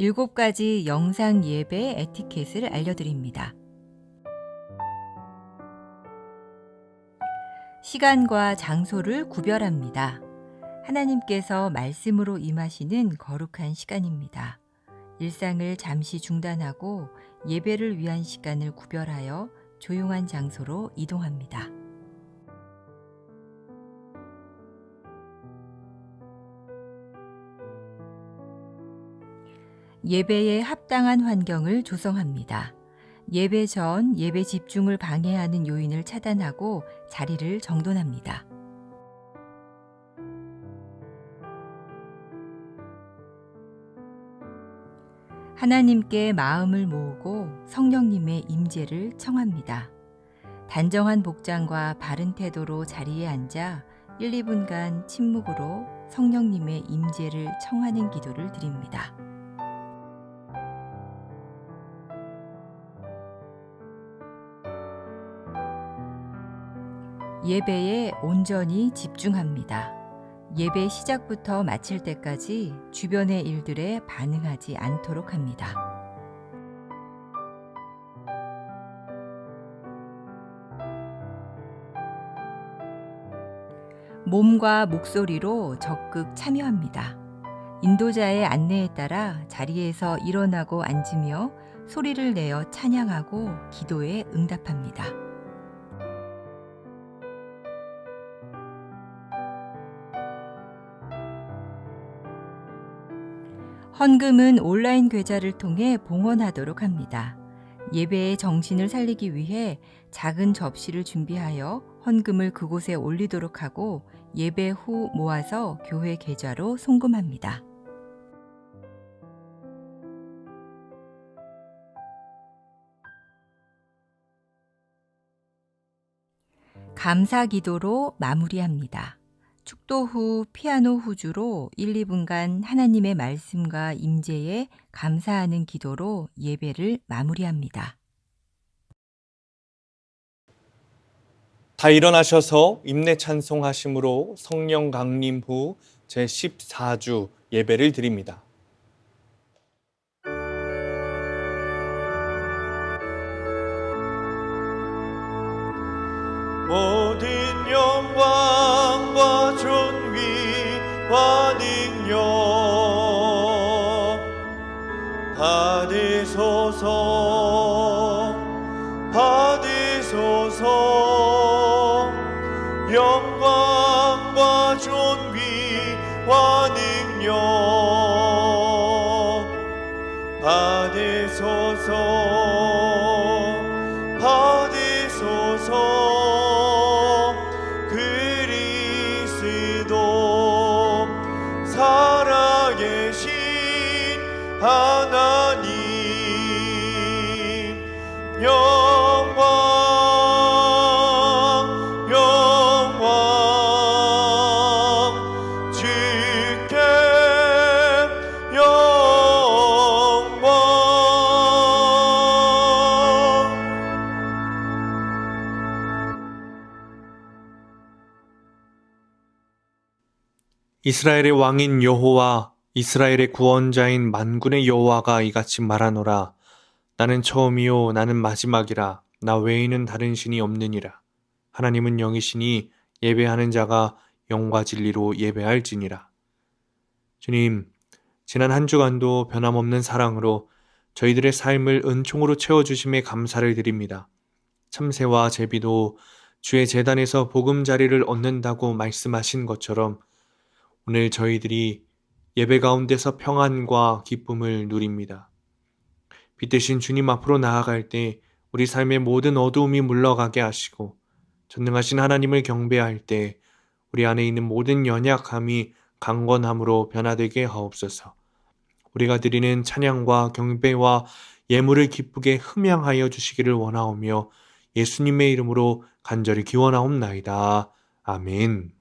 7가지 영상 예배 에티켓을 알려드립니다. 시간과 장소를 구별합니다. 하나님께서 말씀으로 임하시는 거룩한 시간입니다. 일상을 잠시 중단하고 예배를 위한 시간을 구별하여 조용한 장소로 이동합니다. 예배에 합당한 환경을 조성합니다. 예배 전 예배 집중을 방해하는 요인을 차단하고 자리를 정돈합니다. 하나님께 마음을 모으고 성령님의 임재를 청합니다. 단정한 복장과 바른 태도로 자리에 앉아 1, 2분간 침묵으로 성령님의 임재를 청하는 기도를 드립니다. 예배에 온전히 집중합니다. 예배 시작부터 마칠 때까지 주변의 일들에 반응하지 않도록 합니다. 몸과 목소리로 적극 참여합니다. 인도자의 안내에 따라 자리에서 일어나고 앉으며 소리를 내어 찬양하고 기도에 응답합니다. 헌금은 온라인 계좌를 통해 봉헌하도록 합니다. 예배의 정신을 살리기 위해 작은 접시를 준비하여 헌금을 그곳에 올리도록 하고 예배 후 모아서 교회 계좌로 송금합니다. 감사 기도로 마무리합니다. 축도 후 피아노 후주로 1, 2분간 하나님의 말씀과 임재에 감사하는 기도로 예배를 마무리합니다. 다 일어나셔서 임내 찬송하심으로 성령 강림 후 제14주 예배를 드립니다. 모든 영광과 존귀와 능력 받으소서 받으소서 영광과 존귀와 능력 받으소서 받으소서 그리스도 살아계신 하나님 영광 영광 주께 영광. 이스라엘의 왕인 여호와, 이스라엘의 구원자인 만군의 여호와가 이같이 말하노라. 나는 처음이요 나는 마지막이라. 나 외에는 다른 신이 없느니라. 하나님은 영이시니 예배하는 자가 영과 진리로 예배할지니라. 주님, 지난 한 주간도 변함없는 사랑으로 저희들의 삶을 은총으로 채워주심에 감사를 드립니다. 참새와 제비도 주의 제단에서 보금자리를 얻는다고 말씀하신 것처럼 오늘 저희들이 예배 가운데서 평안과 기쁨을 누립니다. 빛 대신 주님 앞으로 나아갈 때 우리 삶의 모든 어두움이 물러가게 하시고 전능하신 하나님을 경배할 때 우리 안에 있는 모든 연약함이 강건함으로 변화되게 하옵소서. 우리가 드리는 찬양과 경배와 예물을 기쁘게 흠양하여 주시기를 원하오며 예수님의 이름으로 간절히 기원하옵나이다. 아멘.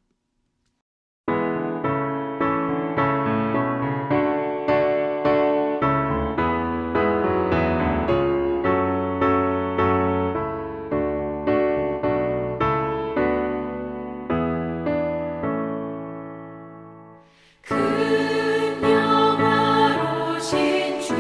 큰 영화로신 주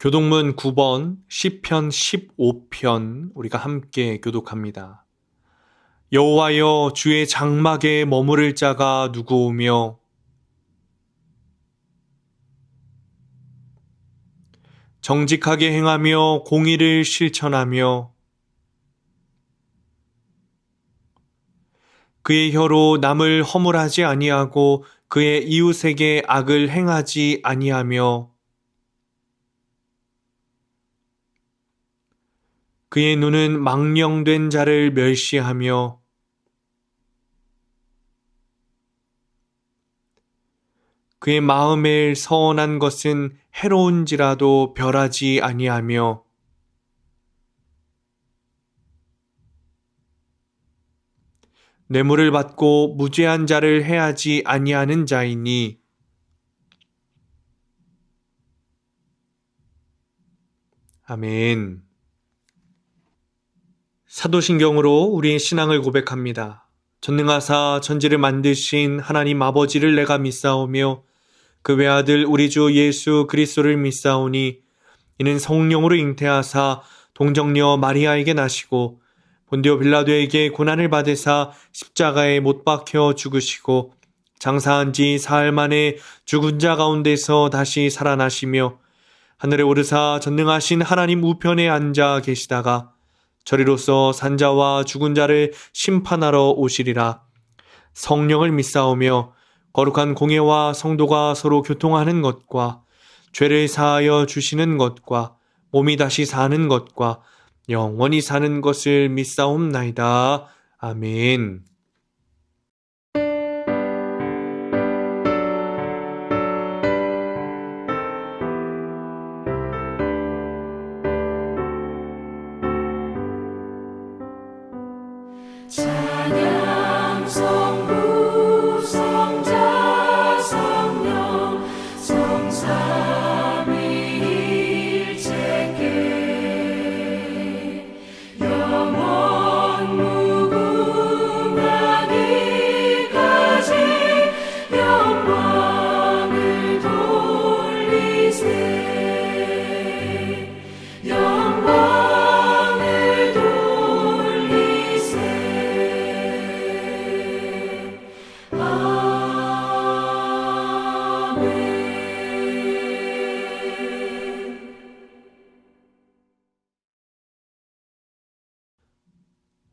교독문 9번 시편 15편 우리가 함께 교독합니다. 여호와여, 주의 장막에 머무를 자가 누구오며 정직하게 행하며 공의를 실천하며 그의 혀로 남을 허물하지 아니하고 그의 이웃에게 악을 행하지 아니하며 그의 눈은 망령된 자를 멸시하며 그의 마음에 서원한 것은 해로운지라도 별하지 아니하며 뇌물을 받고 무죄한 자를 해하지 아니하는 자이니 아멘. 사도신경으로 우리의 신앙을 고백합니다. 전능하사 천지를 만드신 하나님 아버지를 내가 믿사오며 그 외아들 우리 주 예수 그리스도를 믿사오니 이는 성령으로 잉태하사 동정녀 마리아에게 나시고 본디오 빌라도에게 고난을 받으사 십자가에 못 박혀 죽으시고 장사한 지 사흘 만에 죽은 자 가운데서 다시 살아나시며 하늘에 오르사 전능하신 하나님 우편에 앉아 계시다가 저리로서 산자와 죽은 자를 심판하러 오시리라. 성령을 믿사오며 거룩한 공예와 성도가 서로 교통하는 것과 죄를 사하여 주시는 것과 몸이 다시 사는 것과 영원히 사는 것을 믿사옵나이다. 아멘. 찬양 성부 성자 성령 성삼위일체께 영원 무궁한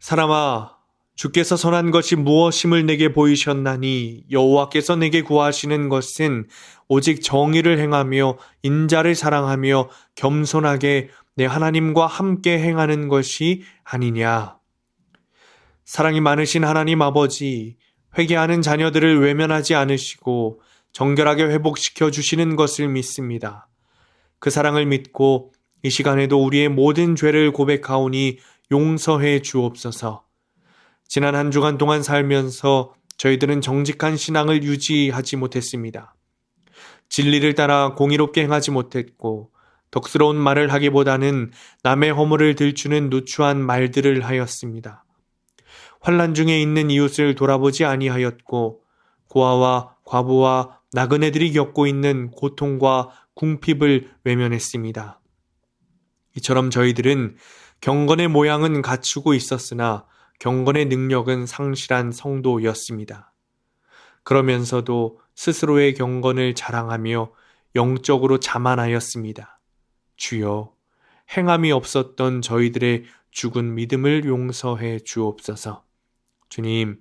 사람아, 주께서 선한 것이 무엇임을 내게 보이셨나니 여호와께서 내게 구하시는 것은 오직 정의를 행하며 인자를 사랑하며 겸손하게 내 하나님과 함께 행하는 것이 아니냐. 사랑이 많으신 하나님 아버지, 회개하는 자녀들을 외면하지 않으시고 정결하게 회복시켜 주시는 것을 믿습니다. 그 사랑을 믿고 이 시간에도 우리의 모든 죄를 고백하오니 용서해 주옵소서. 지난 한 주간 동안 살면서 저희들은 정직한 신앙을 유지하지 못했습니다. 진리를 따라 공의롭게 행하지 못했고 덕스러운 말을 하기보다는 남의 허물을 들추는 누추한 말들을 하였습니다. 환난 중에 있는 이웃을 돌아보지 아니하였고 고아와 과부와 나그네들이 겪고 있는 고통과 궁핍을 외면했습니다. 이처럼 저희들은 경건의 모양은 갖추고 있었으나 경건의 능력은 상실한 성도였습니다. 그러면서도 스스로의 경건을 자랑하며 영적으로 자만하였습니다. 주여, 행함이 없었던 저희들의 죽은 믿음을 용서해 주옵소서. 주님,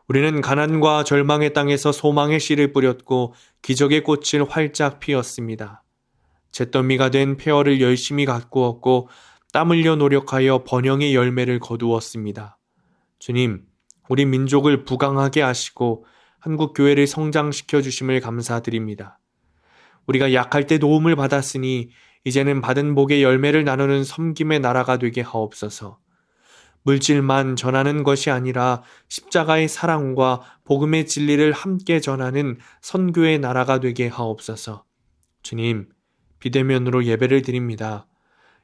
우리는 가난과 절망의 땅에서 소망의 씨를 뿌렸고 기적의 꽃을 활짝 피웠습니다. 잿더미가 된 폐허를 열심히 가꾸었고 땀 흘려 노력하여 번영의 열매를 거두었습니다. 주님, 우리 민족을 부강하게 하시고 한국 교회를 성장시켜 주심을 감사드립니다. 우리가 약할 때 도움을 받았으니 이제는 받은 복의 열매를 나누는 섬김의 나라가 되게 하옵소서. 물질만 전하는 것이 아니라 십자가의 사랑과 복음의 진리를 함께 전하는 선교의 나라가 되게 하옵소서. 주님, 비대면으로 예배를 드립니다.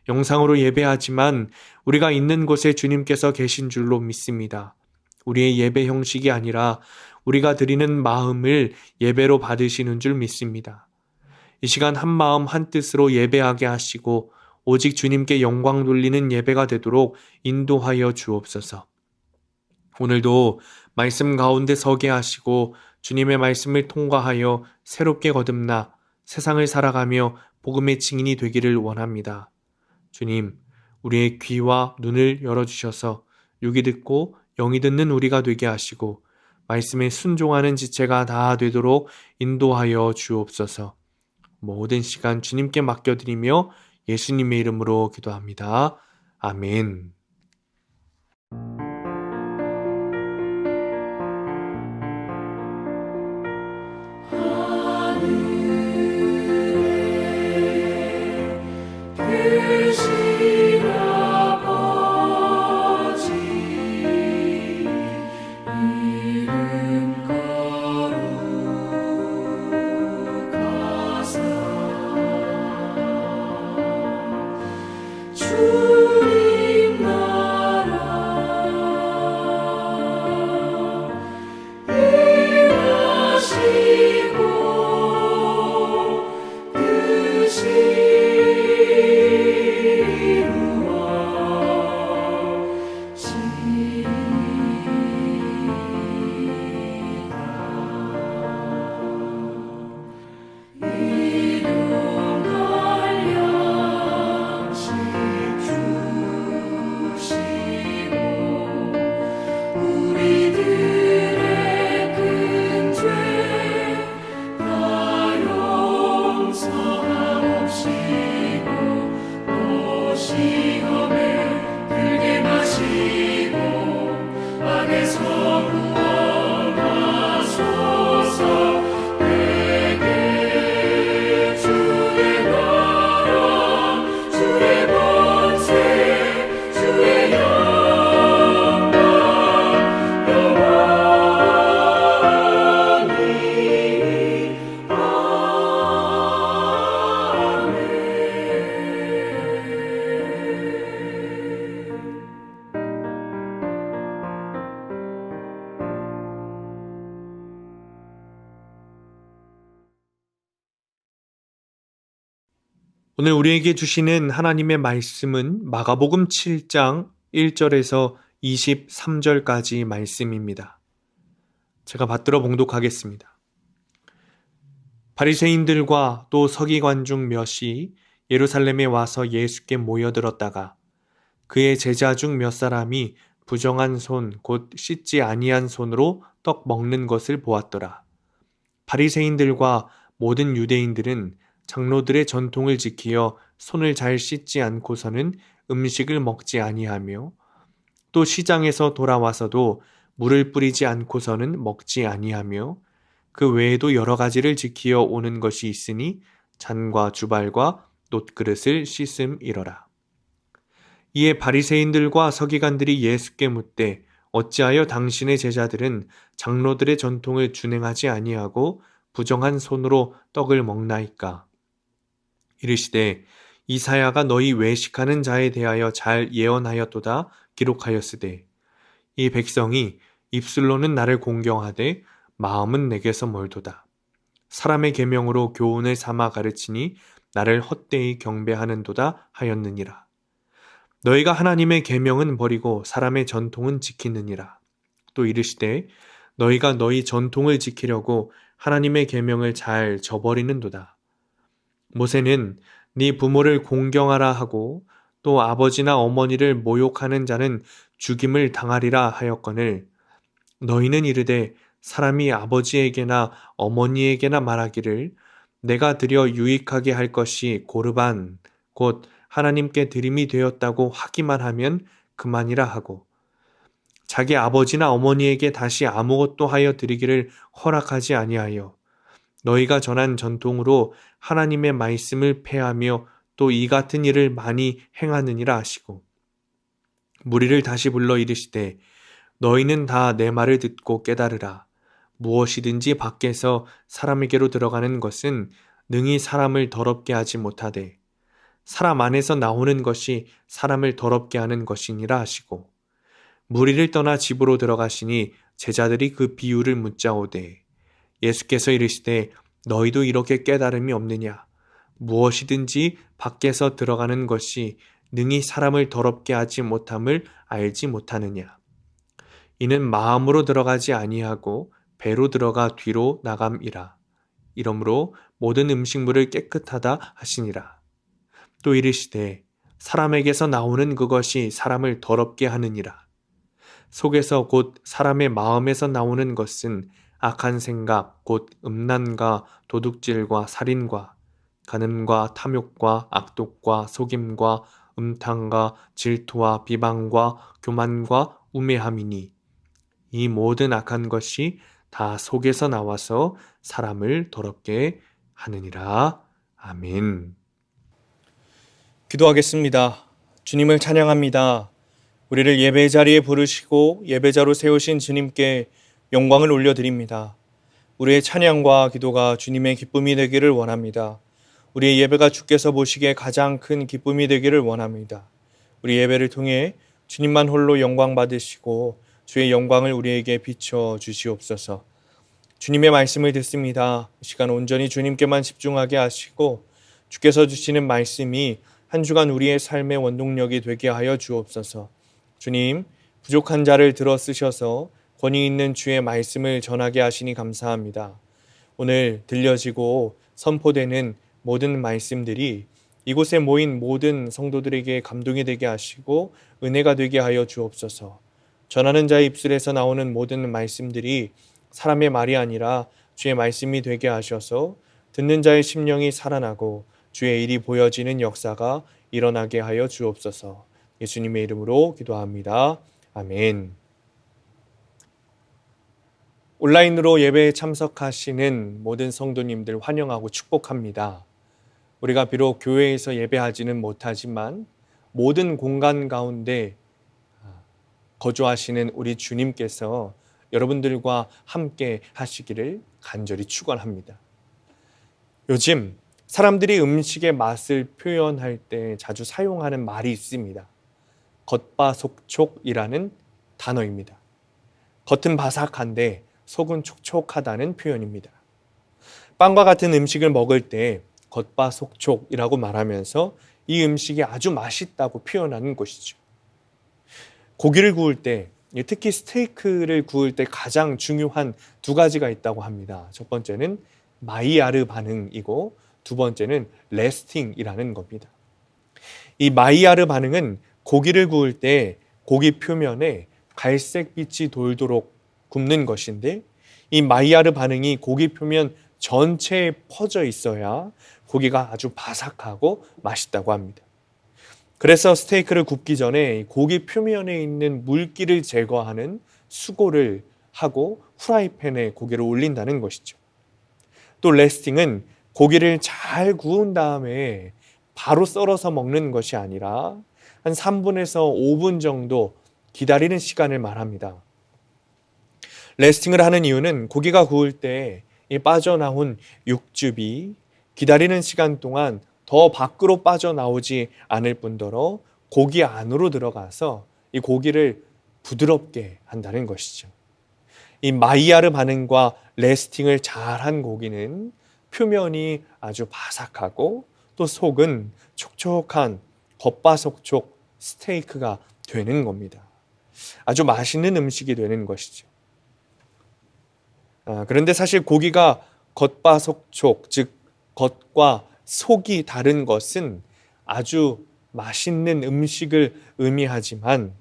영상으로 예배하지만 우리가 있는 곳에 주님께서 계신 줄로 믿습니다. 우리의 예배 형식이 아니라 우리가 드리는 마음을 예배로 받으시는 줄 믿습니다. 이 시간 한 마음 한 뜻으로 예배하게 하시고 오직 주님께 영광 돌리는 예배가 되도록 인도하여 주옵소서. 오늘도 말씀 가운데 서게 하시고 주님의 말씀을 통과하여 새롭게 거듭나 세상을 살아가며 복음의 증인이 되기를 원합니다. 주님, 우리의 귀와 눈을 열어주셔서 육이 듣고 영이 듣는 우리가 되게 하시고 말씀에 순종하는 지체가 다 되도록 인도하여 주옵소서. 모든 시간 주님께 맡겨드리며 예수님의 이름으로 기도합니다. 아멘. 크신 아버지 이름 거룩하사 주님 나라 임하시고 뜻이 오늘 우리에게 주시는 하나님의 말씀은 마가복음 7장 1절에서 23절까지 말씀입니다. 제가 받들어 봉독하겠습니다. 바리새인들과 또 서기관 중 몇이 예루살렘에 와서 예수께 모여들었다가 그의 제자 중 몇 사람이 부정한 손 곧 씻지 아니한 손으로 떡 먹는 것을 보았더라. 바리새인들과 모든 유대인들은 장로들의 전통을 지키어 손을 잘 씻지 않고서는 음식을 먹지 아니하며 또 시장에서 돌아와서도 물을 뿌리지 않고서는 먹지 아니하며 그 외에도 여러 가지를 지키어 오는 것이 있으니 잔과 주발과 놋그릇을 씻음이러라. 이에 바리새인들과 서기관들이 예수께 묻되 어찌하여 당신의 제자들은 장로들의 전통을 준행하지 아니하고 부정한 손으로 떡을 먹나이까? 이르시되 이사야가 너희 외식하는 자에 대하여 잘 예언하였도다 기록하였으되 이 백성이 입술로는 나를 공경하되 마음은 내게서 멀도다. 사람의 계명으로 교훈을 삼아 가르치니 나를 헛되이 경배하는도다 하였느니라. 너희가 하나님의 계명은 버리고 사람의 전통은 지키느니라. 또 이르시되 너희가 너희 전통을 지키려고 하나님의 계명을 잘 저버리는도다. 모세는 네 부모를 공경하라 하고 또 아버지나 어머니를 모욕하는 자는 죽임을 당하리라 하였거늘 너희는 이르되 사람이 아버지에게나 어머니에게나 말하기를 내가 드려 유익하게 할 것이 고르반 곧 하나님께 드림이 되었다고 하기만 하면 그만이라 하고 자기 아버지나 어머니에게 다시 아무것도 하여 드리기를 허락하지 아니하여 너희가 전한 전통으로 하나님의 말씀을 폐하며 또 이 같은 일을 많이 행하느니라 하시고 무리를 다시 불러 이르시되 너희는 다 내 말을 듣고 깨달으라. 무엇이든지 밖에서 사람에게로 들어가는 것은 능히 사람을 더럽게 하지 못하되 사람 안에서 나오는 것이 사람을 더럽게 하는 것이니라 하시고 무리를 떠나 집으로 들어가시니 제자들이 그 비유를 묻자오되 예수께서 이르시되 너희도 이렇게 깨달음이 없느냐? 무엇이든지 밖에서 들어가는 것이 능히 사람을 더럽게 하지 못함을 알지 못하느냐? 이는 마음으로 들어가지 아니하고 배로 들어가 뒤로 나감이라. 이러므로 모든 음식물을 깨끗하다 하시니라. 또 이르시되 사람에게서 나오는 그것이 사람을 더럽게 하느니라. 속에서 곧 사람의 마음에서 나오는 것은 악한 생각 곧 음란과 도둑질과 살인과 간음과 탐욕과 악독과 속임과 음탕과 질투와 비방과 교만과 우매함이니 이 모든 악한 것이 다 속에서 나와서 사람을 더럽게 하느니라. 아멘. 기도하겠습니다. 주님을 찬양합니다. 우리를 예배 자리에 부르시고 예배자로 세우신 주님께 영광을 올려드립니다. 우리의 찬양과 기도가 주님의 기쁨이 되기를 원합니다. 우리의 예배가 주께서 보시기에 가장 큰 기쁨이 되기를 원합니다. 우리 예배를 통해 주님만 홀로 영광 받으시고 주의 영광을 우리에게 비춰 주시옵소서. 주님의 말씀을 듣습니다. 이 시간 온전히 주님께만 집중하게 하시고 주께서 주시는 말씀이 한 주간 우리의 삶의 원동력이 되게 하여 주옵소서. 주님, 부족한 자를 들어 쓰셔서 권위 있는 주의 말씀을 전하게 하시니 감사합니다. 오늘 들려지고 선포되는 모든 말씀들이 이곳에 모인 모든 성도들에게 감동이 되게 하시고 은혜가 되게 하여 주옵소서. 전하는 자의 입술에서 나오는 모든 말씀들이 사람의 말이 아니라 주의 말씀이 되게 하셔서 듣는 자의 심령이 살아나고 주의 일이 보여지는 역사가 일어나게 하여 주옵소서. 예수님의 이름으로 기도합니다. 아멘. 온라인으로 예배에 참석하시는 모든 성도님들 환영하고 축복합니다. 우리가 비록 교회에서 예배하지는 못하지만 모든 공간 가운데 거주하시는 우리 주님께서 여러분들과 함께 하시기를 간절히 축원합니다. 요즘 사람들이 음식의 맛을 표현할 때 자주 사용하는 말이 있습니다. 겉바속촉이라는 단어입니다. 겉은 바삭한데 속은 촉촉하다는 표현입니다. 빵과 같은 음식을 먹을 때 겉바속촉이라고 말하면서 이 음식이 아주 맛있다고 표현하는 것이죠. 고기를 구울 때, 특히 스테이크를 구울 때 가장 중요한 두 가지가 있다고 합니다. 첫 번째는 마이야르 반응이고 두 번째는 레스팅이라는 겁니다. 이 마이야르 반응은 고기를 구울 때 고기 표면에 갈색빛이 돌도록 굽는 것인데 이 마이야르 반응이 고기 표면 전체에 퍼져 있어야 고기가 아주 바삭하고 맛있다고 합니다. 그래서 스테이크를 굽기 전에 고기 표면에 있는 물기를 제거하는 수고를 하고 후라이팬에 고기를 올린다는 것이죠. 또 레스팅은 고기를 잘 구운 다음에 바로 썰어서 먹는 것이 아니라 한 3분에서 5분 정도 기다리는 시간을 말합니다. 레스팅을 하는 이유는 고기가 구울 때 이 빠져나온 육즙이 기다리는 시간 동안 더 밖으로 빠져나오지 않을 뿐더러 고기 안으로 들어가서 이 고기를 부드럽게 한다는 것이죠. 이 마이야르 반응과 레스팅을 잘한 고기는 표면이 아주 바삭하고 또 속은 촉촉한 겉바속촉 스테이크가 되는 겁니다. 아주 맛있는 음식이 되는 것이죠. 그런데 사실 고기가 겉바속촉, 즉 겉과 속이 다른 것은 아주 맛있는 음식을 의미하지만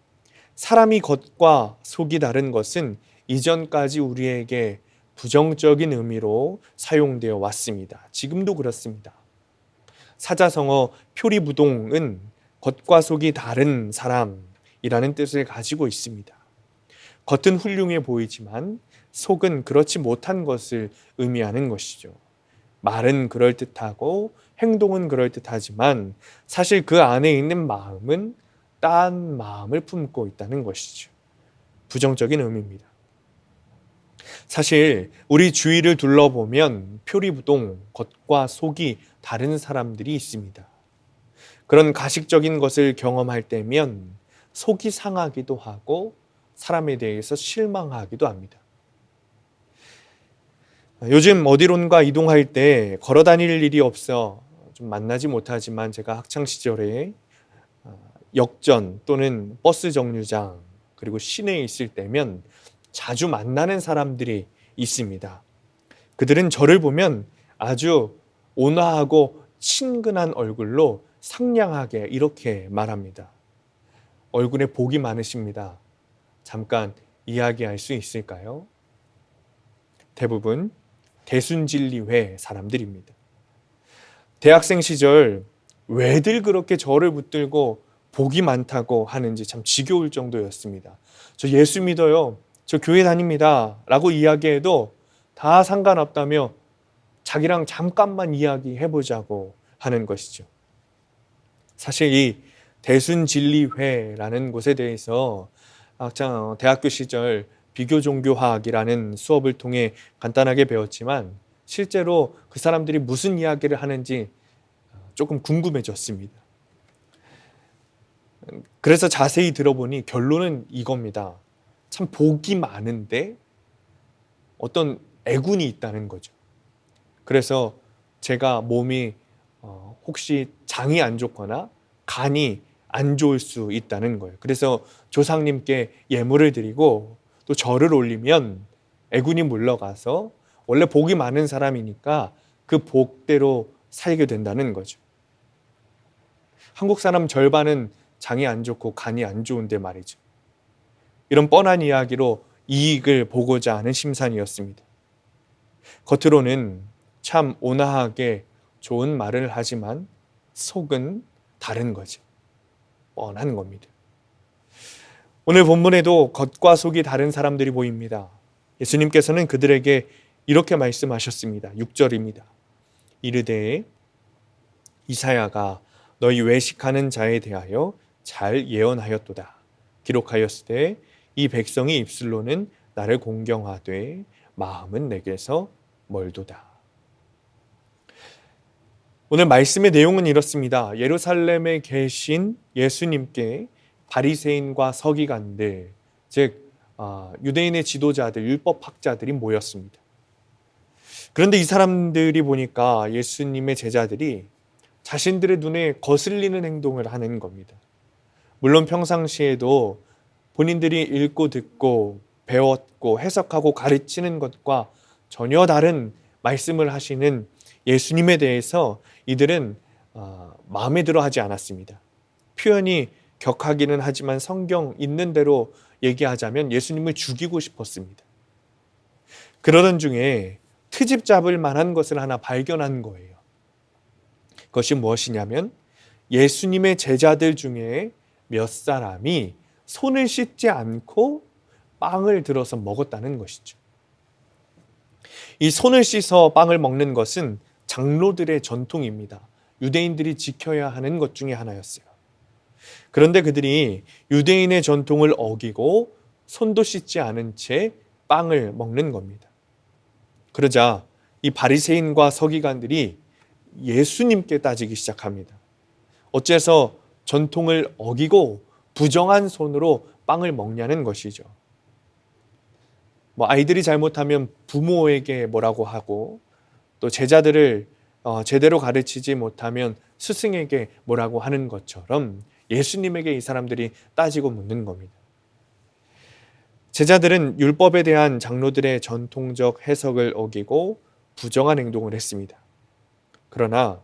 사람이 겉과 속이 다른 것은 이전까지 우리에게 부정적인 의미로 사용되어 왔습니다. 지금도 그렇습니다. 사자성어 표리부동은 겉과 속이 다른 사람이라는 뜻을 가지고 있습니다. 겉은 훌륭해 보이지만 속은 그렇지 못한 것을 의미하는 것이죠. 말은 그럴듯하고 행동은 그럴듯하지만 사실 그 안에 있는 마음은 딴 마음을 품고 있다는 것이죠. 부정적인 의미입니다. 사실 우리 주위를 둘러보면 표리부동, 겉과 속이 다른 사람들이 있습니다. 그런 가식적인 것을 경험할 때면 속이 상하기도 하고 사람에 대해서 실망하기도 합니다. 요즘 어디론가 이동할 때 걸어 다닐 일이 없어 좀 만나지 못하지만 제가 학창 시절에 역전 또는 버스 정류장 그리고 시내에 있을 때면 자주 만나는 사람들이 있습니다. 그들은 저를 보면 아주 온화하고 친근한 얼굴로 상냥하게 이렇게 말합니다. 얼굴에 복이 많으십니다. 잠깐 이야기할 수 있을까요? 대부분 대순진리회 사람들입니다. 대학생 시절 왜들 그렇게 저를 붙들고 복이 많다고 하는지 참 지겨울 정도였습니다. 저 예수 믿어요. 저 교회 다닙니다. 라고 이야기해도 다 상관없다며 자기랑 잠깐만 이야기해보자고 하는 것이죠. 사실 이 대순진리회라는 곳에 대해서 대학교 시절 비교종교학이라는 수업을 통해 간단하게 배웠지만 실제로 그 사람들이 무슨 이야기를 하는지 조금 궁금해졌습니다. 그래서 자세히 들어보니 결론은 이겁니다. 참 복이 많은데 어떤 애군이 있다는 거죠. 그래서 제가 몸이 혹시 장이 안 좋거나 간이 안 좋을 수 있다는 거예요. 그래서 조상님께 예물을 드리고 또 절을 올리면 애군이 물러가서 원래 복이 많은 사람이니까 그 복대로 살게 된다는 거죠. 한국 사람 절반은 장이 안 좋고 간이 안 좋은데 말이죠. 이런 뻔한 이야기로 이익을 보고자 하는 심산이었습니다. 겉으로는 참 온화하게 좋은 말을 하지만 속은 다른 거죠. 뻔한 겁니다. 오늘 본문에도 겉과 속이 다른 사람들이 보입니다. 예수님께서는 그들에게 이렇게 말씀하셨습니다. 6절입니다. 이르되 이사야가 너희 외식하는 자에 대하여 잘 예언하였도다. 기록하였으되 이 백성이 입술로는 나를 공경하되 마음은 내게서 멀도다. 오늘 말씀의 내용은 이렇습니다. 예루살렘에 계신 예수님께 바리새인과 서기관들, 즉 유대인의 지도자들, 율법학자들이 모였습니다. 그런데 이 사람들이 보니까 예수님의 제자들이 자신들의 눈에 거슬리는 행동을 하는 겁니다. 물론 평상시에도 본인들이 읽고 듣고 배웠고 해석하고 가르치는 것과 전혀 다른 말씀을 하시는 예수님에 대해서 이들은 마음에 들어 하지 않았습니다. 표현이 격하기는 하지만 성경 있는 대로 얘기하자면 예수님을 죽이고 싶었습니다. 그러던 중에 트집 잡을 만한 것을 하나 발견한 거예요. 그것이 무엇이냐면 예수님의 제자들 중에 몇 사람이 손을 씻지 않고 빵을 들어서 먹었다는 것이죠. 이 손을 씻어 빵을 먹는 것은 장로들의 전통입니다. 유대인들이 지켜야 하는 것 중에 하나였어요. 그런데 그들이 유대인의 전통을 어기고 손도 씻지 않은 채 빵을 먹는 겁니다. 그러자 이 바리새인과 서기관들이 예수님께 따지기 시작합니다. 어째서 전통을 어기고 부정한 손으로 빵을 먹냐는 것이죠. 아이들이 잘못하면 부모에게 뭐라고 하고, 또 제자들을 제대로 가르치지 못하면 스승에게 뭐라고 하는 것처럼 예수님에게 이 사람들이 따지고 묻는 겁니다. 제자들은 율법에 대한 장로들의 전통적 해석을 어기고 부정한 행동을 했습니다. 그러나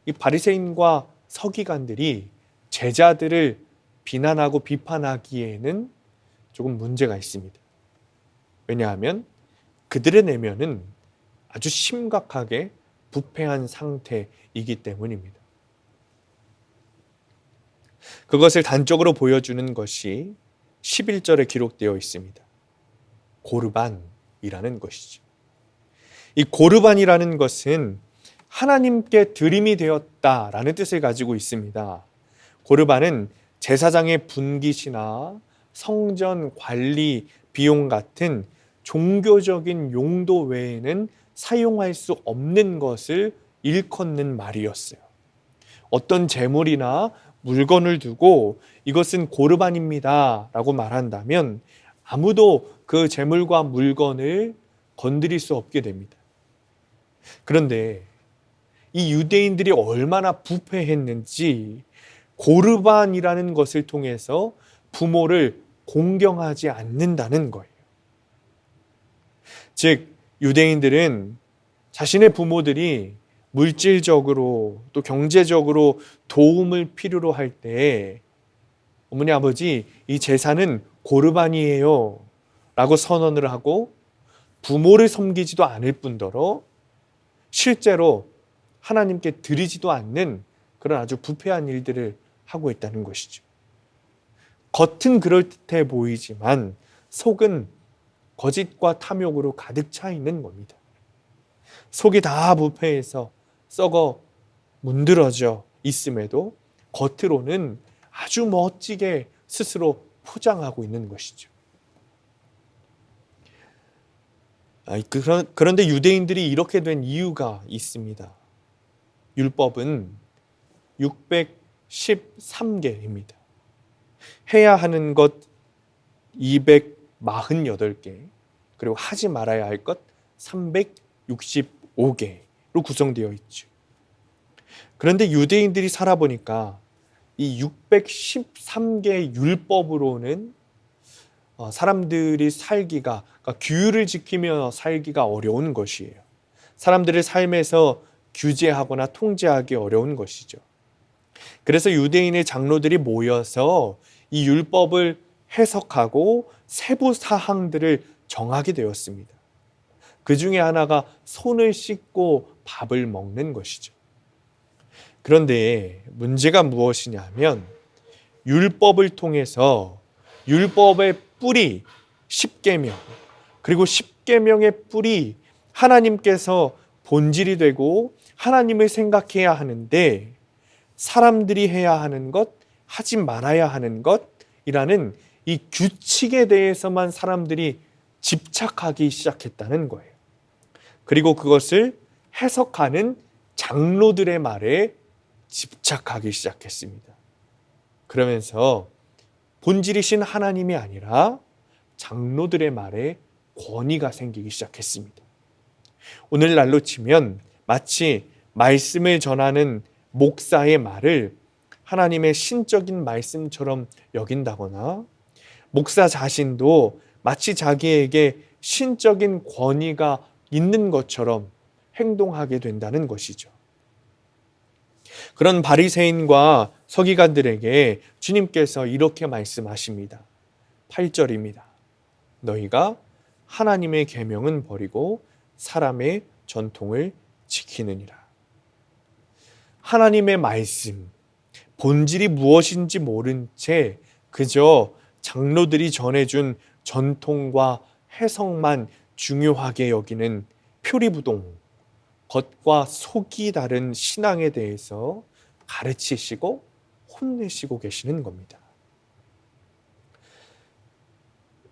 이 바리새인과 서기관들이 제자들을 비난하고 비판하기에는 조금 문제가 있습니다. 왜냐하면 그들의 내면은 아주 심각하게 부패한 상태이기 때문입니다. 그것을 단적으로 보여주는 것이 11절에 기록되어 있습니다. 고르반이라는 것이죠. 이 고르반이라는 것은 하나님께 드림이 되었다라는 뜻을 가지고 있습니다. 고르반은 제사장의 분깃이나 성전 관리 비용 같은 종교적인 용도 외에는 사용할 수 없는 것을 일컫는 말이었어요. 어떤 재물이나 물건을 두고 이것은 고르반입니다 라고 말한다면 아무도 그 재물과 물건을 건드릴 수 없게 됩니다. 그런데 이 유대인들이 얼마나 부패했는지 고르반이라는 것을 통해서 부모를 공경하지 않는다는 거예요. 즉 유대인들은 자신의 부모들이 물질적으로 또 경제적으로 도움을 필요로 할 때 어머니 아버지 이 제사는 고르반이에요 라고 선언을 하고 부모를 섬기지도 않을 뿐더러 실제로 하나님께 드리지도 않는 그런 아주 부패한 일들을 하고 있다는 것이죠. 겉은 그럴듯해 보이지만 속은 거짓과 탐욕으로 가득 차 있는 겁니다. 속이 다 부패해서 썩어 문드러져 있음에도 겉으로는 아주 멋지게 스스로 포장하고 있는 것이죠. 그런데 유대인들이 이렇게 된 이유가 있습니다. 율법은 613개입니다. 해야 하는 것 248개, 그리고 하지 말아야 할 것 365개로 구성되어 있죠. 그런데 유대인들이 살아보니까 이 613개 율법으로는 사람들이 살기가, 그러니까 규율을 지키며 살기가 어려운 것이에요. 사람들의 삶에서 규제하거나 통제하기 어려운 것이죠. 그래서 유대인의 장로들이 모여서 이 율법을 해석하고 세부 사항들을 정하게 되었습니다. 그 중에 하나가 손을 씻고 밥을 먹는 것이죠. 그런데 문제가 무엇이냐면 율법을 통해서 율법의 뿌리 10계명, 그리고 10계명의 뿌리 하나님께서 본질이 되고 하나님을 생각해야 하는데 사람들이 해야 하는 것, 하지 말아야 하는 것이라는 이 규칙에 대해서만 사람들이 집착하기 시작했다는 거예요. 그리고 그것을 해석하는 장로들의 말에 집착하기 시작했습니다. 그러면서 본질이신 하나님이 아니라 장로들의 말에 권위가 생기기 시작했습니다. 오늘날로 치면 마치 말씀을 전하는 목사의 말을 하나님의 신적인 말씀처럼 여긴다거나 목사 자신도 마치 자기에게 신적인 권위가 있는 것처럼 행동하게 된다는 것이죠. 그런 바리새인과 서기관들에게 주님께서 이렇게 말씀하십니다. 8절입니다. 너희가 하나님의 계명은 버리고 사람의 전통을 지키느니라. 하나님의 말씀, 본질이 무엇인지 모른 채 그저 장로들이 전해준 전통과 해석만 중요하게 여기는 표리부동, 겉과 속이 다른 신앙에 대해서 가르치시고 혼내시고 계시는 겁니다.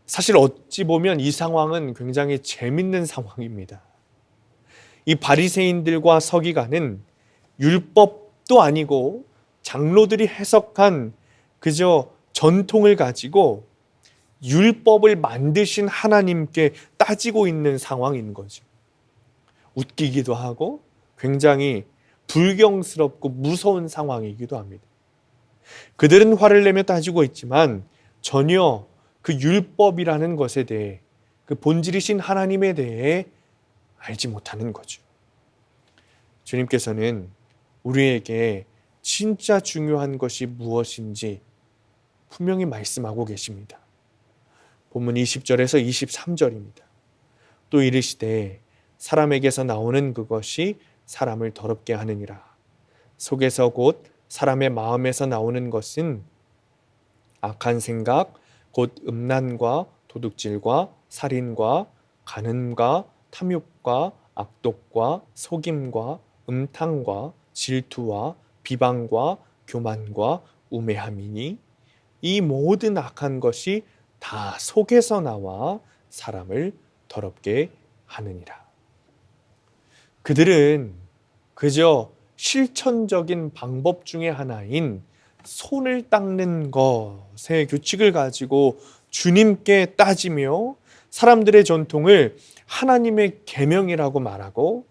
사실 어찌 보면 이 상황은 굉장히 재밌는 상황입니다. 이 바리새인들과 서기관은 율법도 아니고 장로들이 해석한 그저 전통을 가지고 율법을 만드신 하나님께 따지고 있는 상황인 거죠. 웃기기도 하고 굉장히 불경스럽고 무서운 상황이기도 합니다. 그들은 화를 내며 따지고 있지만 전혀 그 율법이라는 것에 대해, 그 본질이신 하나님에 대해 알지 못하는 거죠. 주님께서는 우리에게 진짜 중요한 것이 무엇인지 분명히 말씀하고 계십니다. 본문 20절에서 23절입니다. 또 이르시되 사람에게서 나오는 그것이 사람을 더럽게 하느니라. 속에서 곧 사람의 마음에서 나오는 것은 악한 생각, 곧 음란과 도둑질과 살인과 간음과 탐욕과 악독과 속임과 음탕과 질투와 비방과 교만과 우매함이니 이 모든 악한 것이 다 속에서 나와 사람을 더럽게 하느니라. 그들은 그저 실천적인 방법 중에 하나인 손을 닦는 것의 규칙을 가지고 주님께 따지며 사람들의 전통을 하나님의 계명이라고 말하고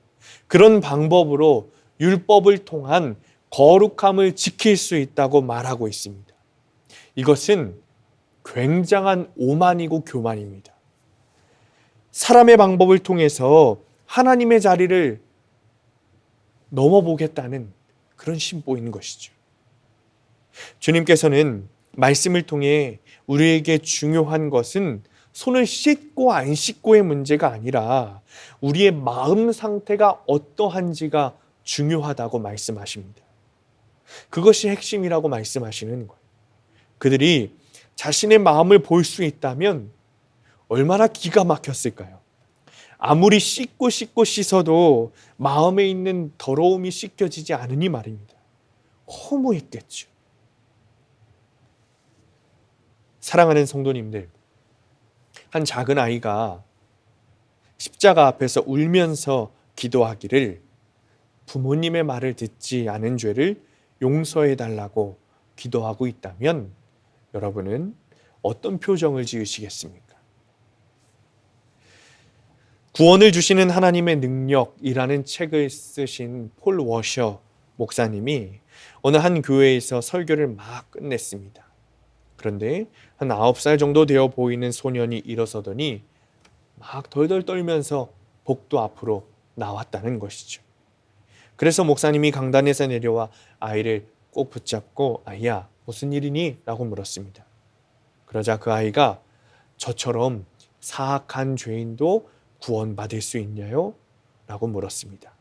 그런 방법으로 율법을 통한 거룩함을 지킬 수 있다고 말하고 있습니다. 이것은 굉장한 오만이고 교만입니다. 사람의 방법을 통해서 하나님의 자리를 넘어보겠다는 그런 심보인 것이죠. 주님께서는 말씀을 통해 우리에게 중요한 것은 손을 씻고 안 씻고의 문제가 아니라 우리의 마음 상태가 어떠한지가 중요하다고 말씀하십니다. 그것이 핵심이라고 말씀하시는 거예요. 그들이 자신의 마음을 볼 수 있다면 얼마나 기가 막혔을까요? 아무리 씻고 씻어도 마음에 있는 더러움이 씻겨지지 않으니 말입니다. 허무했겠죠. 사랑하는 성도님들, 한 작은 아이가 십자가 앞에서 울면서 기도하기를 부모님의 말을 듣지 않은 죄를 용서해 달라고 기도하고 있다면 여러분은 어떤 표정을 지으시겠습니까? 구원을 주시는 하나님의 능력이라는 책을 쓰신 폴 워셔 목사님이 어느 한 교회에서 설교를 막 끝냈습니다. 그런데 한 9살 정도 되어 보이는 소년이 일어서더니 막 덜덜 떨면서 복도 앞으로 나왔다는 것이죠. 그래서 목사님이 강단에서 내려와 아이를 꼭 붙잡고 아이야 무슨 일이니? 라고 물었습니다. 그러자 그 아이가 저처럼 사악한 죄인도 구원받을 수 있냐요? 라고 물었습니다.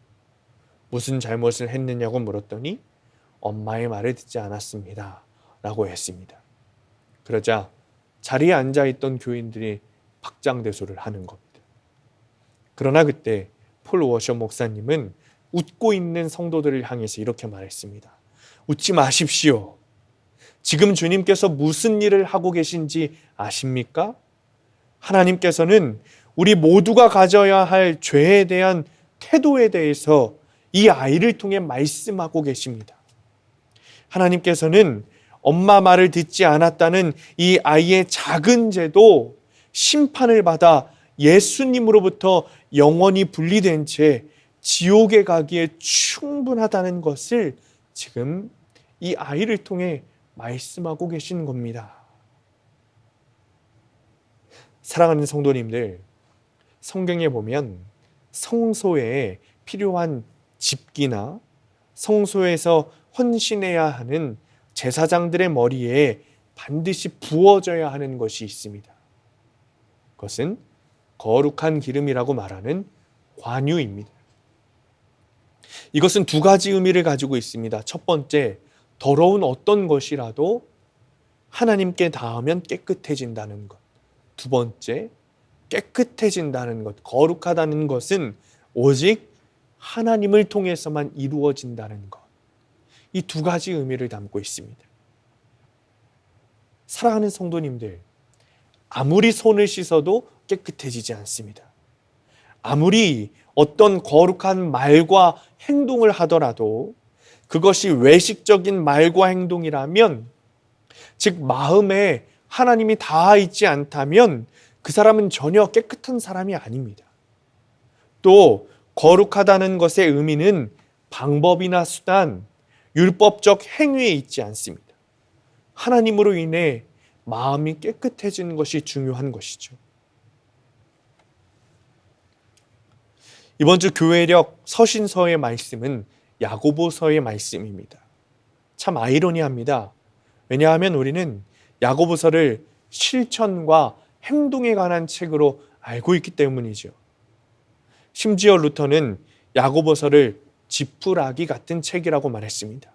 무슨 잘못을 했느냐고 물었더니 엄마의 말을 듣지 않았습니다. 라고 했습니다. 그러자 자리에 앉아있던 교인들이 박장대소를 하는 겁니다. 그러나 그때 폴 워셔 목사님은 웃고 있는 성도들을 향해서 이렇게 말했습니다. 웃지 마십시오. 지금 주님께서 무슨 일을 하고 계신지 아십니까? 하나님께서는 우리 모두가 가져야 할 죄에 대한 태도에 대해서 이 아이를 통해 말씀하고 계십니다. 하나님께서는 엄마 말을 듣지 않았다는 이 아이의 작은 죄도 심판을 받아 예수님으로부터 영원히 분리된 채 지옥에 가기에 충분하다는 것을 지금 이 아이를 통해 말씀하고 계신 겁니다. 사랑하는 성도님들, 성경에 보면 성소에 필요한 집기나 성소에서 헌신해야 하는 제사장들의 머리에 반드시 부어져야 하는 것이 있습니다. 그것은 거룩한 기름이라고 말하는 관유입니다. 이것은 두 가지 의미를 가지고 있습니다. 첫 번째, 더러운 어떤 것이라도 하나님께 닿으면 깨끗해진다는 것. 두 번째, 깨끗해진다는 것, 거룩하다는 것은 오직 하나님을 통해서만 이루어진다는 것. 이 두 가지 의미를 담고 있습니다. 사랑하는 성도님들, 아무리 손을 씻어도 깨끗해지지 않습니다. 아무리 어떤 거룩한 말과 행동을 하더라도 그것이 외식적인 말과 행동이라면, 즉 마음에 하나님이 닿아 있지 않다면 그 사람은 전혀 깨끗한 사람이 아닙니다. 또 거룩하다는 것의 의미는 방법이나 수단, 율법적 행위에 있지 않습니다. 하나님으로 인해 마음이 깨끗해지는 것이 중요한 것이죠. 이번 주 교회력 서신서의 말씀은 야고보서의 말씀입니다. 참 아이러니합니다. 왜냐하면 우리는 야고보서를 실천과 행동에 관한 책으로 알고 있기 때문이죠. 심지어 루터는 야고보서를 지푸라기 같은 책이라고 말했습니다.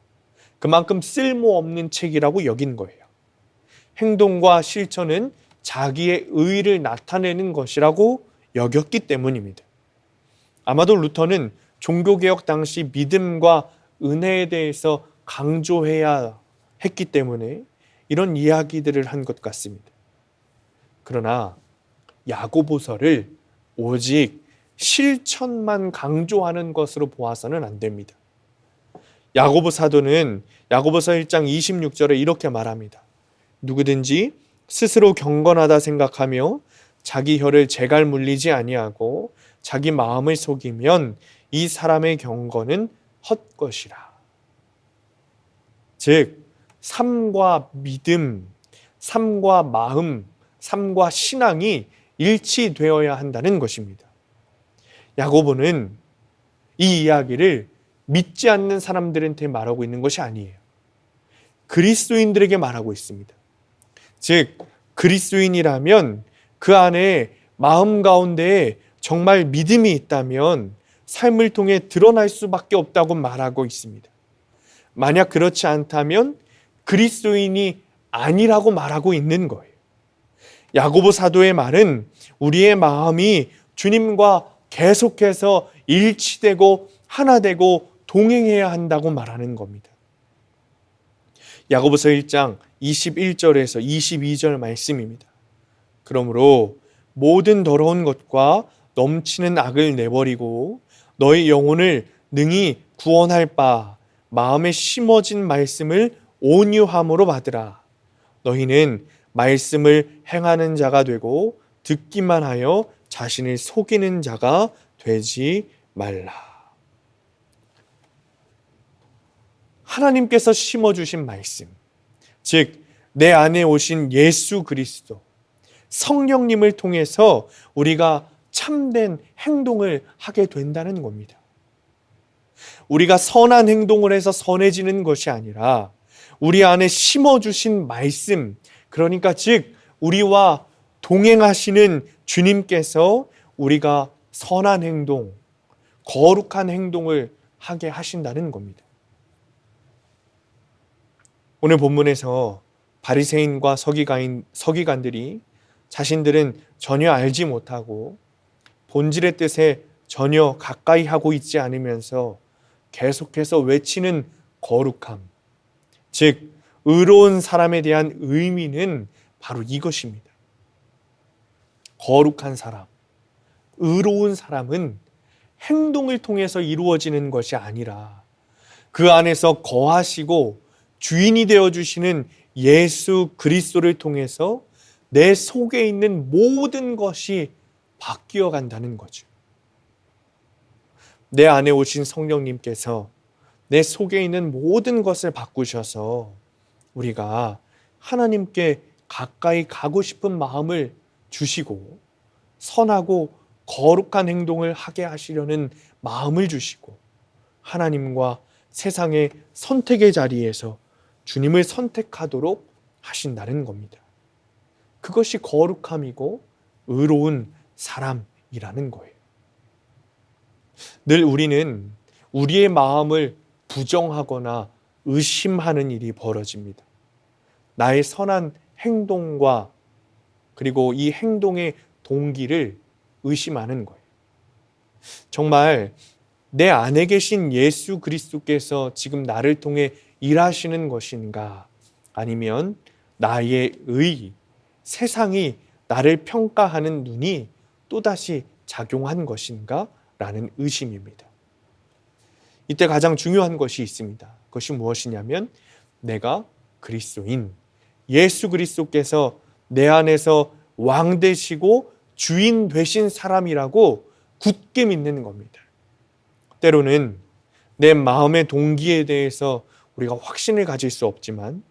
그만큼 쓸모없는 책이라고 여긴 거예요. 행동과 실천은 자기의 의의를 나타내는 것이라고 여겼기 때문입니다. 아마도 루터는 종교개혁 당시 믿음과 은혜에 대해서 강조해야 했기 때문에 이런 이야기들을 한 것 같습니다. 그러나 야고보서를 오직 실천만 강조하는 것으로 보아서는 안 됩니다. 야고보 사도는 야고보서 1장 26절에 이렇게 말합니다. 누구든지 스스로 경건하다 생각하며 자기 혀를 재갈 물리지 아니하고 자기 마음을 속이면 이 사람의 경건은 헛것이라. 즉 삶과 믿음, 삶과 마음, 삶과 신앙이 일치되어야 한다는 것입니다. 야고보는 이 이야기를 믿지 않는 사람들한테 말하고 있는 것이 아니에요. 그리스도인들에게 말하고 있습니다. 즉 그리스도인이라면 그 안에 마음 가운데 정말 믿음이 있다면 삶을 통해 드러날 수밖에 없다고 말하고 있습니다. 만약 그렇지 않다면 그리스도인이 아니라고 말하고 있는 거예요. 야고보 사도의 말은 우리의 마음이 주님과 계속해서 일치되고 하나 되고 동행해야 한다고 말하는 겁니다. 야고보서 1장 21절에서 22절 말씀입니다. 그러므로 모든 더러운 것과 넘치는 악을 내버리고 너희 영혼을 능히 구원할 바 마음에 심어진 말씀을 온유함으로 받으라. 너희는 말씀을 행하는 자가 되고 듣기만 하여 자신을 속이는 자가 되지 말라. 하나님께서 심어주신 말씀, 즉 내 안에 오신 예수 그리스도, 성령님을 통해서 우리가 참된 행동을 하게 된다는 겁니다. 우리가 선한 행동을 해서 선해지는 것이 아니라 우리 안에 심어주신 말씀, 그러니까 즉 우리와 동행하시는 주님께서 우리가 선한 행동, 거룩한 행동을 하게 하신다는 겁니다. 오늘 본문에서 바리새인과 서기관들이 자신들은 전혀 알지 못하고 본질의 뜻에 전혀 가까이 하고 있지 않으면서 계속해서 외치는 거룩함, 즉 의로운 사람에 대한 의미는 바로 이것입니다. 거룩한 사람, 의로운 사람은 행동을 통해서 이루어지는 것이 아니라 그 안에서 거하시고 주인이 되어주시는 예수 그리스도를 통해서 내 속에 있는 모든 것이 바뀌어 간다는 거죠. 내 안에 오신 성령님께서 내 속에 있는 모든 것을 바꾸셔서 우리가 하나님께 가까이 가고 싶은 마음을 주시고 선하고 거룩한 행동을 하게 하시려는 마음을 주시고 하나님과 세상의 선택의 자리에서 주님을 선택하도록 하신다는 겁니다. 그것이 거룩함이고 의로운 사람이라는 거예요. 늘 우리는 우리의 마음을 부정하거나 의심하는 일이 벌어집니다. 나의 선한 행동과 그리고 이 행동의 동기를 의심하는 거예요. 정말 내 안에 계신 예수 그리스도께서 지금 나를 통해 일하시는 것인가? 아니면 나의 세상이 나를 평가하는 눈이 또다시 작용한 것인가? 라는 의심입니다. 이때 가장 중요한 것이 있습니다. 그것이 무엇이냐면 내가 그리스도인 예수 그리스도께서 내 안에서 왕 되시고 주인 되신 사람이라고 굳게 믿는 겁니다. 때로는 내 마음의 동기에 대해서 우리가 확신을 가질 수 없지만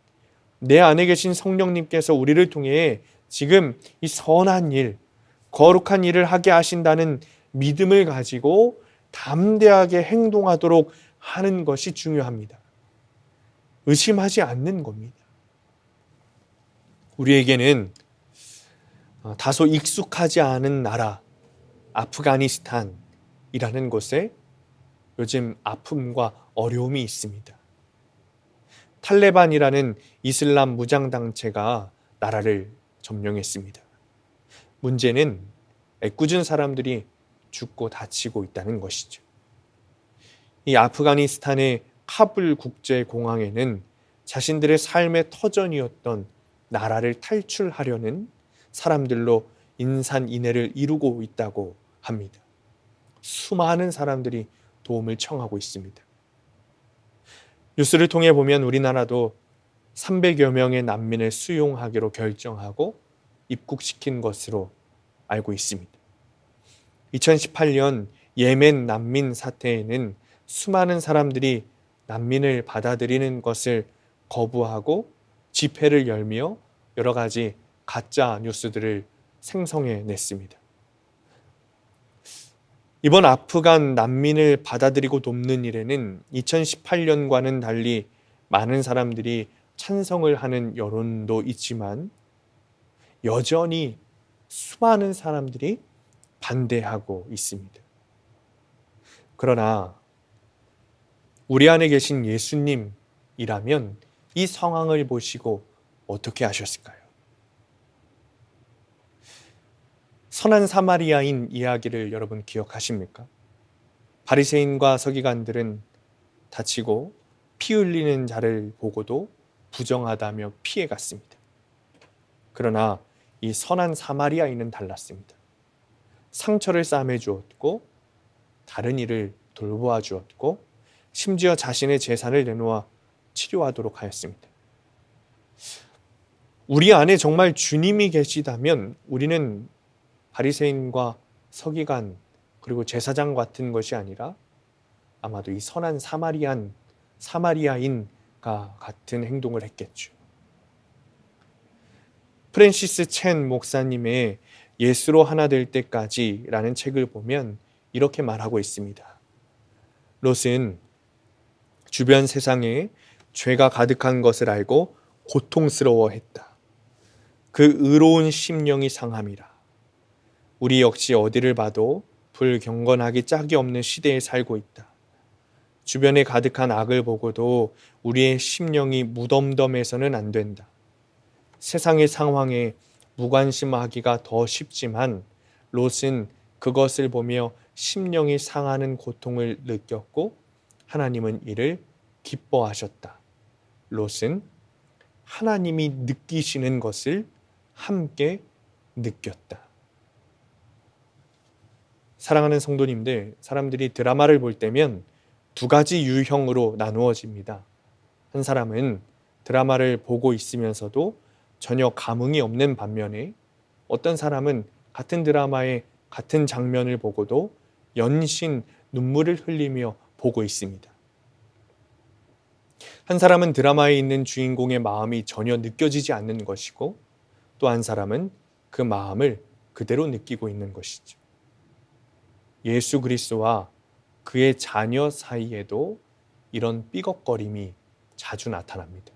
내 안에 계신 성령님께서 우리를 통해 지금 이 선한 일, 거룩한 일을 하게 하신다는 믿음을 가지고 담대하게 행동하도록 하는 것이 중요합니다. 의심하지 않는 겁니다. 우리에게는 다소 익숙하지 않은 나라, 아프가니스탄이라는 곳에 요즘 아픔과 어려움이 있습니다. 탈레반이라는 이슬람 무장단체가 나라를 점령했습니다. 문제는 애꿎은 사람들이 죽고 다치고 있다는 것이죠. 이 아프가니스탄의 카불 국제공항에는 자신들의 삶의 터전이었던 나라를 탈출하려는 사람들로 인산인해를 이루고 있다고 합니다. 수많은 사람들이 도움을 청하고 있습니다. 뉴스를 통해 보면 우리나라도 300여 명의 난민을 수용하기로 결정하고 입국시킨 것으로 알고 있습니다. 2018년 예멘 난민 사태에는 수많은 사람들이 난민을 받아들이는 것을 거부하고 집회를 열며 여러 가지 가짜 뉴스들을 생성해냈습니다. 이번 아프간 난민을 받아들이고 돕는 일에는 2018년과는 달리 많은 사람들이 찬성을 하는 여론도 있지만 여전히 수많은 사람들이 반대하고 있습니다. 그러나 우리 안에 계신 예수님이라면 이 상황을 보시고 어떻게 하셨을까요? 선한 사마리아인 이야기를 여러분 기억하십니까? 바리새인과 서기관들은 다치고 피 흘리는 자를 보고도 부정하다며 피해갔습니다. 그러나 이 선한 사마리아인은 달랐습니다. 상처를 싸매 주었고 다른 이를 돌보아 주었고 심지어 자신의 재산을 내놓아 치료하도록 하였습니다. 우리 안에 정말 주님이 계시다면 우리는 바리새인과 서기관 그리고 제사장 같은 것이 아니라 아마도 이 선한 사마리아인과 같은 행동을 했겠죠. 프랜시스 첸 목사님의 예수로 하나 될 때까지라는 책을 보면 이렇게 말하고 있습니다. 롯은 주변 세상에 죄가 가득한 것을 알고 고통스러워했다. 그 의로운 심령이 상함이라. 우리 역시 어디를 봐도 불경건하기 짝이 없는 시대에 살고 있다. 주변에 가득한 악을 보고도 우리의 심령이 무덤덤해서는 안 된다. 세상의 상황에 무관심하기가 더 쉽지만 롯은 그것을 보며 심령이 상하는 고통을 느꼈고 하나님은 이를 기뻐하셨다. 롯은 하나님이 느끼시는 것을 함께 느꼈다. 사랑하는 성도님들, 사람들이 드라마를 볼 때면 두 가지 유형으로 나누어집니다. 한 사람은 드라마를 보고 있으면서도 전혀 감흥이 없는 반면에 어떤 사람은 같은 드라마의 같은 장면을 보고도 연신 눈물을 흘리며 보고 있습니다. 한 사람은 드라마에 있는 주인공의 마음이 전혀 느껴지지 않는 것이고 또 한 사람은 그 마음을 그대로 느끼고 있는 것이죠. 예수 그리스도와 그의 자녀 사이에도 이런 삐걱거림이 자주 나타납니다.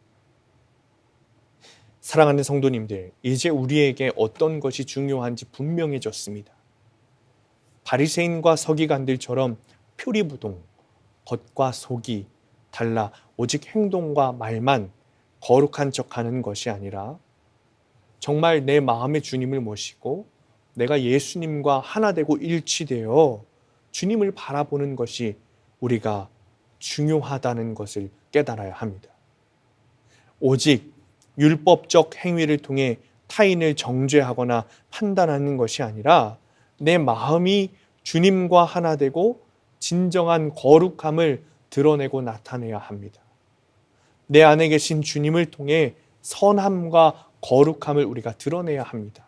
사랑하는 성도님들, 이제 우리에게 어떤 것이 중요한지 분명해졌습니다. 바리새인과 서기관들처럼 표리부동, 겉과 속이 달라 오직 행동과 말만 거룩한 척하는 것이 아니라 정말 내 마음의 주님을 모시고 내가 예수님과 하나 되고 일치되어 주님을 바라보는 것이 우리가 중요하다는 것을 깨달아야 합니다. 오직 율법적 행위를 통해 타인을 정죄하거나 판단하는 것이 아니라 내 마음이 주님과 하나 되고 진정한 거룩함을 드러내고 나타내야 합니다. 내 안에 계신 주님을 통해 선함과 거룩함을 우리가 드러내야 합니다.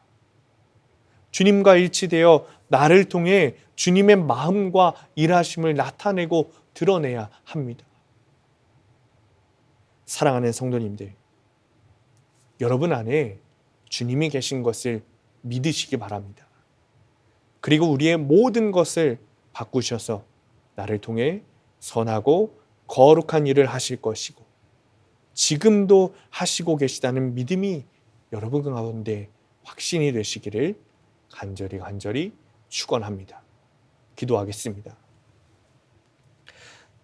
주님과 일치되어 나를 통해 주님의 마음과 일하심을 나타내고 드러내야 합니다. 사랑하는 성도님들, 여러분 안에 주님이 계신 것을 믿으시기 바랍니다. 그리고 우리의 모든 것을 바꾸셔서 나를 통해 선하고 거룩한 일을 하실 것이고 지금도 하시고 계시다는 믿음이 여러분 가운데 확신이 되시기를 간절히 축원합니다. 기도하겠습니다.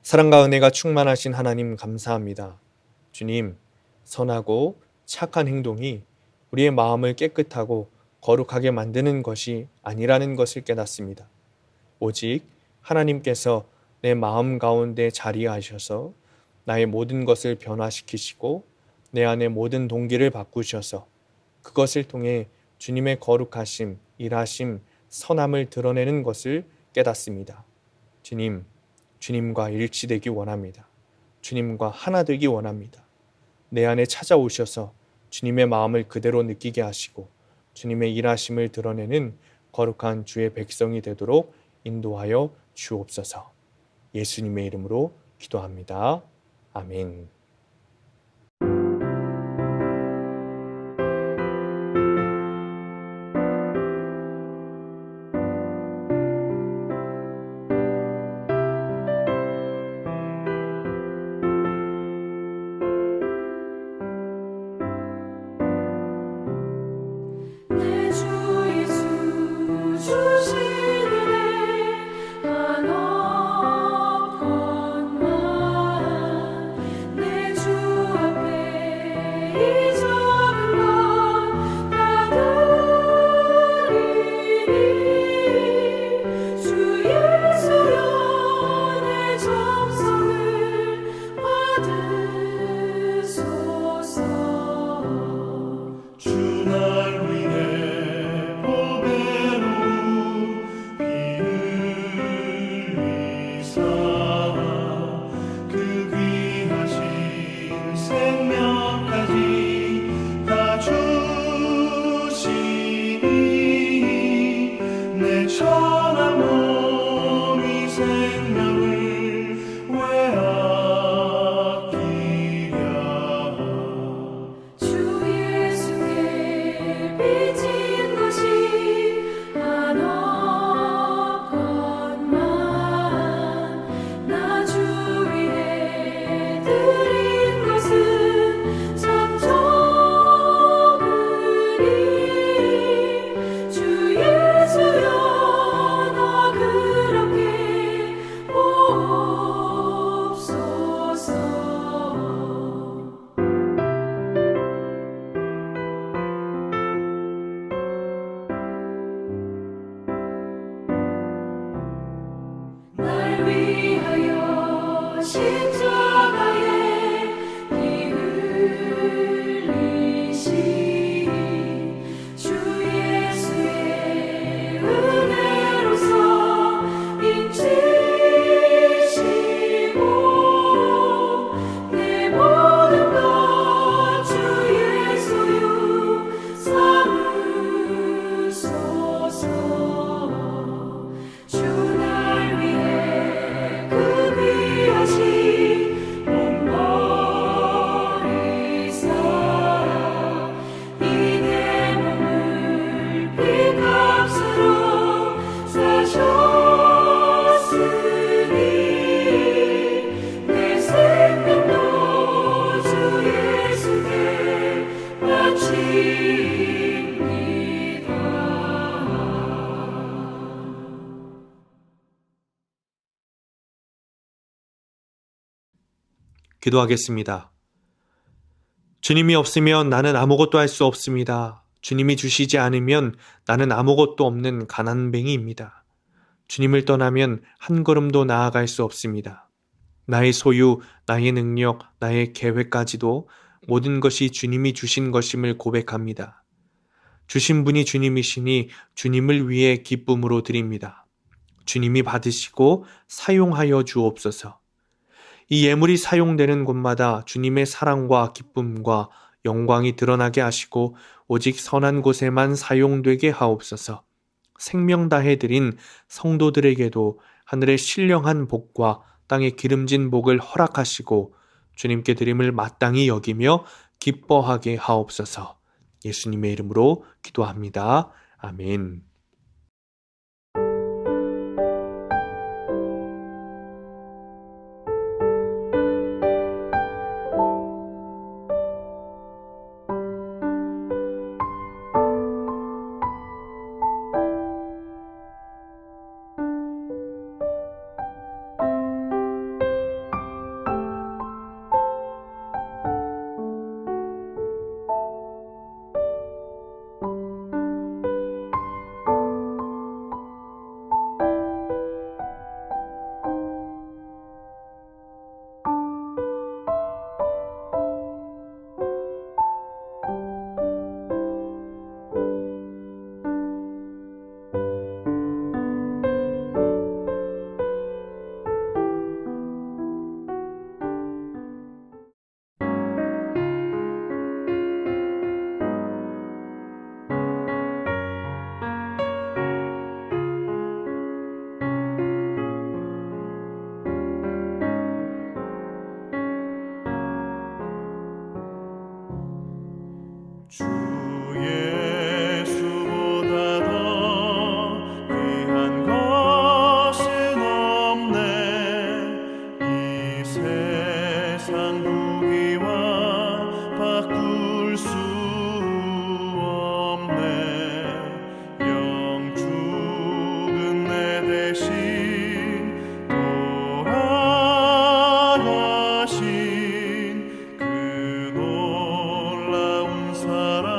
사랑과 은혜가 충만하신 하나님 감사합니다. 주님, 선하고 착한 행동이 우리의 마음을 깨끗하고 거룩하게 만드는 것이 아니라는 것을 깨닫습니다. 오직 하나님께서 내 마음 가운데 자리하셔서 나의 모든 것을 변화시키시고 내 안의 모든 동기를 바꾸셔서 그것을 통해 주님의 거룩하심, 일하심, 선함을 드러내는 것을 깨닫습니다. 주님, 주님과 일치되기 원합니다. 주님과 하나 되기 원합니다. 내 안에 찾아오셔서 주님의 마음을 그대로 느끼게 하시고 주님의 일하심을 드러내는 거룩한 주의 백성이 되도록 인도하여 주옵소서. 예수님의 이름으로 기도합니다. 아멘. 내 주 예수 주신 은혜 한없건만 내 기도하겠습니다. 주님이 없으면 나는 아무것도 할 수 없습니다. 주님이 주시지 않으면 나는 아무것도 없는 가난뱅이입니다. 주님을 떠나면 한 걸음도 나아갈 수 없습니다. 나의 소유, 나의 능력, 나의 계획까지도 모든 것이 주님이 주신 것임을 고백합니다. 주신 분이 주님이시니 주님을 위해 기쁨으로 드립니다. 주님이 받으시고 사용하여 주옵소서. 이 예물이 사용되는 곳마다 주님의 사랑과 기쁨과 영광이 드러나게 하시고 오직 선한 곳에만 사용되게 하옵소서. 생명 다해 드린 성도들에게도 하늘의 신령한 복과 땅의 기름진 복을 허락하시고 주님께 드림을 마땅히 여기며 기뻐하게 하옵소서. 예수님의 이름으로 기도합니다. 아멘. 주 예수보다 더 귀한 것은 없네. 이 세상 부귀와 바꿀 수 없네. 영 죽은 내 대신 돌아가신 그 놀라운 사랑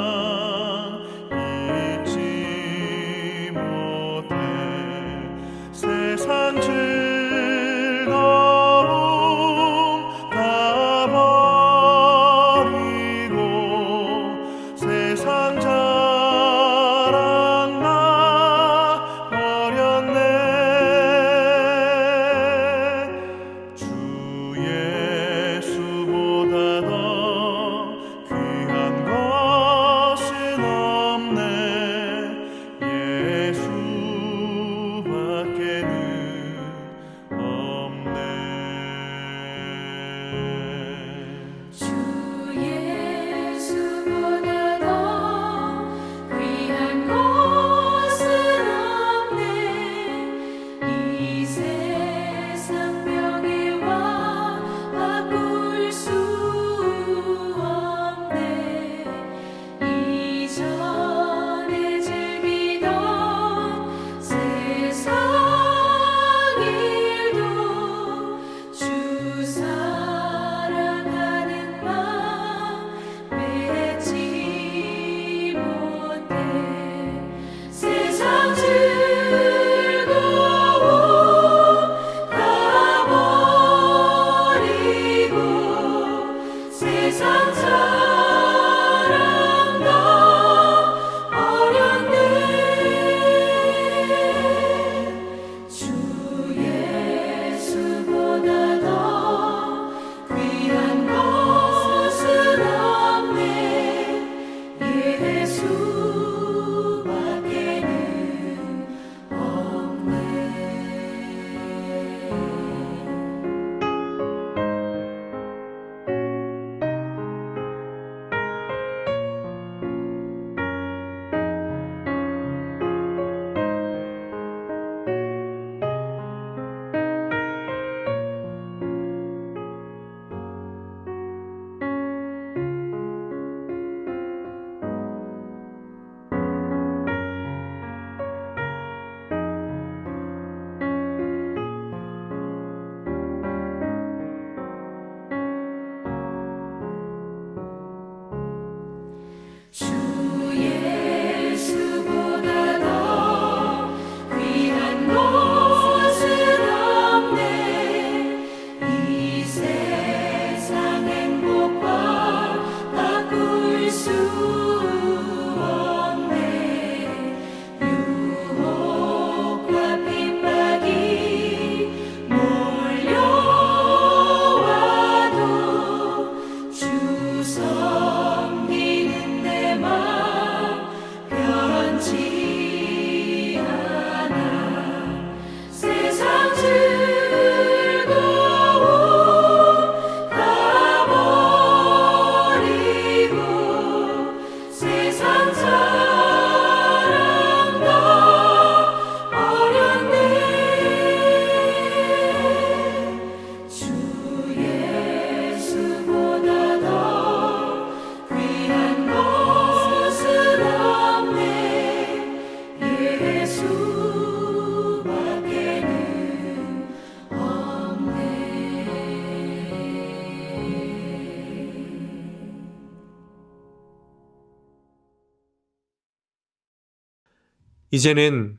이제는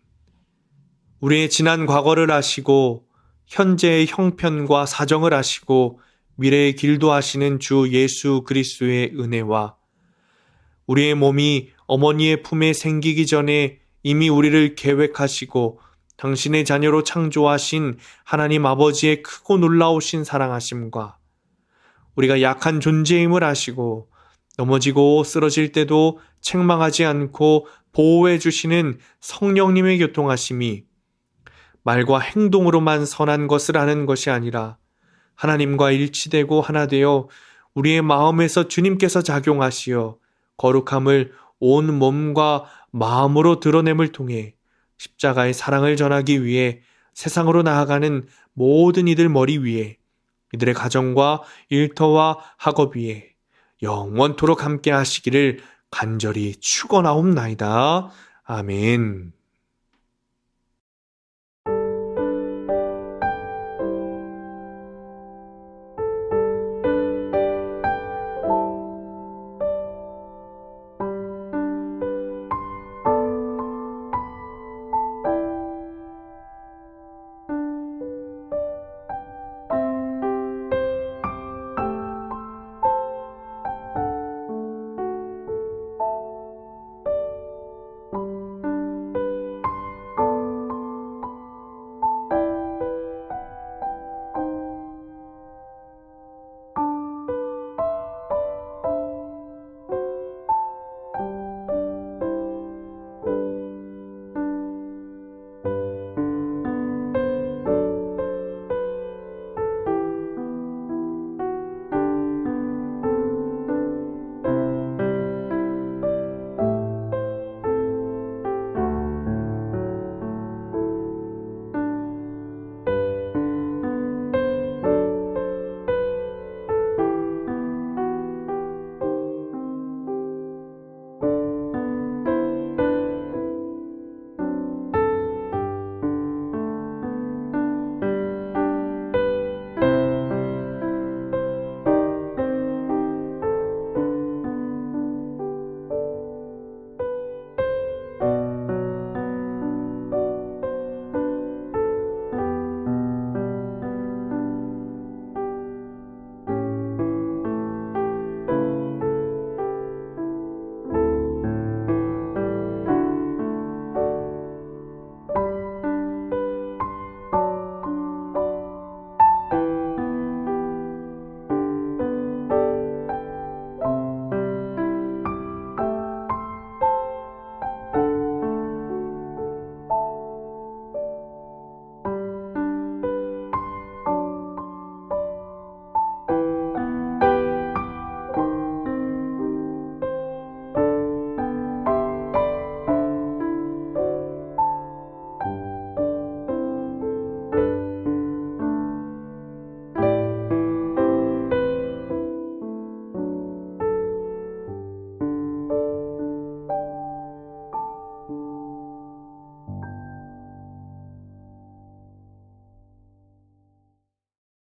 우리의 지난 과거를 아시고 현재의 형편과 사정을 아시고 미래의 길도 아시는 주 예수 그리스도의 은혜와 우리의 몸이 어머니의 품에 생기기 전에 이미 우리를 계획하시고 당신의 자녀로 창조하신 하나님 아버지의 크고 놀라우신 사랑하심과 우리가 약한 존재임을 아시고 넘어지고 쓰러질 때도 책망하지 않고 보호해 주시는 성령님의 교통하심이 말과 행동으로만 선한 것을 아는 것이 아니라 하나님과 일치되고 하나 되어 우리의 마음에서 주님께서 작용하시어 거룩함을 온 몸과 마음으로 드러냄을 통해 십자가의 사랑을 전하기 위해 세상으로 나아가는 모든 이들 머리 위에 이들의 가정과 일터와 학업 위에 영원토록 함께 하시기를 간절히 축원하옵나이다. 아멘.